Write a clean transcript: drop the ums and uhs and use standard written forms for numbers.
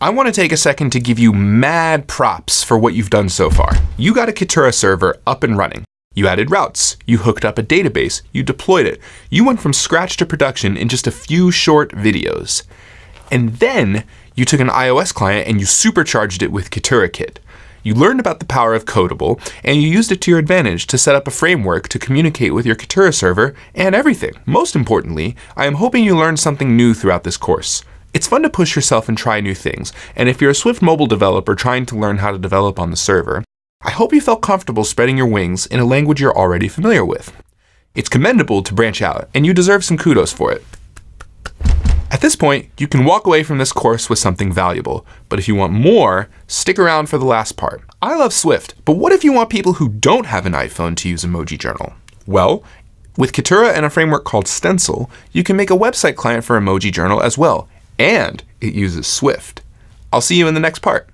I want to take a second to give you mad props for what you've done so far. You got a Kitura server up and running. You added routes, you hooked up a database, you deployed it. You went from scratch to production in just a few short videos. And then you took an iOS client and you supercharged it with Kitura Kit. You learned about the power of Codable, and you used it to your advantage to set up a framework to communicate with your Kitura server and everything. Most importantly, I am hoping you learned something new throughout this course. It's fun to push yourself and try new things, and if you're a Swift mobile developer trying to learn how to develop on the server, I hope you felt comfortable spreading your wings in a language you're already familiar with. It's commendable to branch out, and you deserve some kudos for it. At this point, you can walk away from this course with something valuable, but if you want more, stick around for the last part. I love Swift, but what if you want people who don't have an iPhone to use Emoji Journal? Well, with Kitura and a framework called Stencil, you can make a website client for Emoji Journal as well, and it uses Swift. I'll see you in the next part.